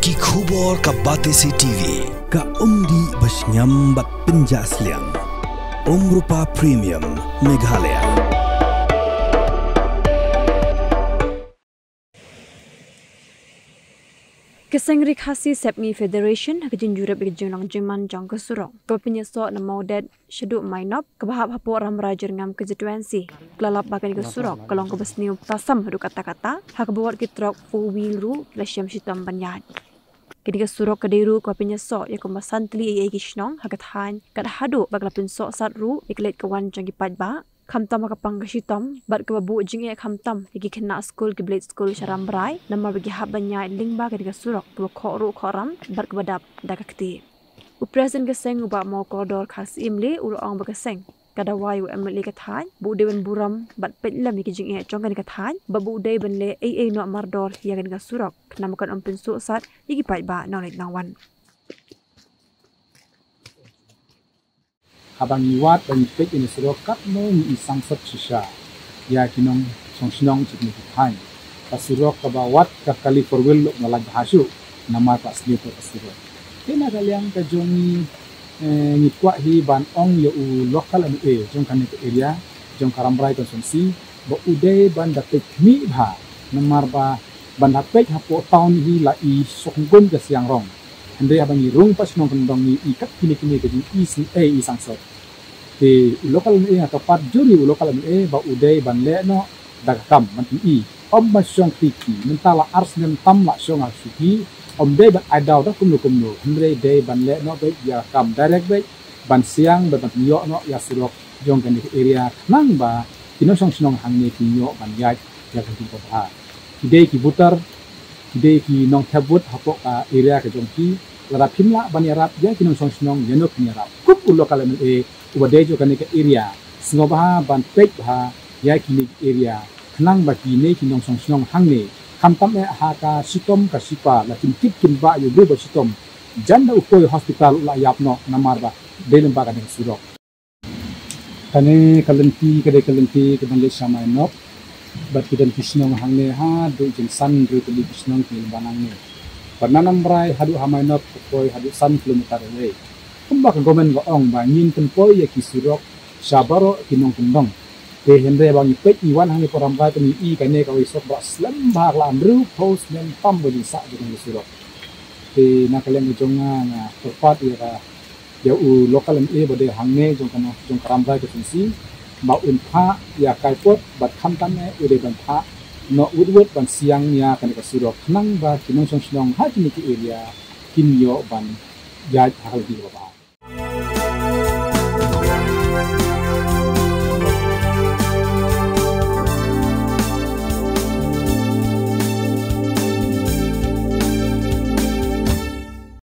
Ki khubor ka Batesi TV. Ka umdi basnyam bat penjaslian. Rupa Premium Meghalaya. Kesengri khasi Sepmi Federation kejin jurep kejin lang jeman jang kesurong. Kau penyesok na maudet syeduk mainop kebahap hapo ram rajer ngam kejetuensi. Kelalap bagan kesurok kalong kebesniu tasam hadu kata-kata hak buat kitrok full wheel ru lasyam shitam banyad. Kedi kesurok kediru kau penyesok ya kumasan teli ai kishnong hakat han kat hadu baglapin sok sat ru iklet kawan jang gipat ba. Kamtam akapang kasitam, bat kebabu jing ek kamtam, igi kena school ke blade school syaram berai, nama bagi hab banyak lingba ke surok, kebawa koru koram, bat kebadap dakakti. Upresen keseng ubah mau koridor khas imli ulang berkeseng. Kada wayu emli kathan, bu dewan buram, bat petlam igi jing ek jongkan kathan, babu day benle ai no mardor ya ke surok, kena makan ompin sat, igi pat ba nolit nawan. Habang iwat dan ipek ini surokat mo ni isang sat shisha ya kinong songsinong chikni kithan kasurok kabawat ka kali forwil lo ngalag hasu nama pa sleeper kasuro kena kaliang ka jongi ngitwa hi ban ong yo u local anu jong kan area jong karambrai konsumsi bo ude ban dapat mi bha namar ba ban dapat hapo town hi la i sokgun ka siang rong Andre abang irung pas nong kendong ni ikat kini ke isang sot. Di lokal ni kapat juri lokal ni ba uday ban le no dagkam manti i. Om masyong tiki mentala ars nem tam la syong asuki. Om day ban adaw da kumno. Andre day ban le no ba ya kam direct ba ban siang ba ban yo no ya surok jong kan area nang ba kinosong sinong hangni kinyo ban ya kan tin ba. Kidai ki butar Kidai ki nong tabut hapok area ke jongki lara pimla bani arab ya ki nong song yenok ni arab kup ulo kala ubade jo kan ke area singoba ban pek ha ya ki ni area khnang ba ki ne ki nong song hangne kamtam ha ka sitom ka sipa la tin kip kin ba yu ba sitom janda ukoy hospital la yapno namar ba delem ba kan surok kane kalenti ke banle samai nok bat kidan kisnong hangne ha do jin san do tuli kisnong ki banang ne pananam rai hadu hamai not poi hadu san kilometer away kumba ka gomen go ong ba ngin pen poi ya kisurok sabaro kinong kendong te hendre bang ipek iwan hangi poram ba tni i kane ka wisok ba slam ba la andru post men pam bo sa dengan kisurok te nakalem jonga na tepat ya u lokal e bode hangne jong kana jong karambai ke fungsi ba unpa ya kaipot bat khamtane ude ban pha no udwet ban siang ya kan ka surok nang ba kinong song ha kini ki area kinyo ban ya hal di ba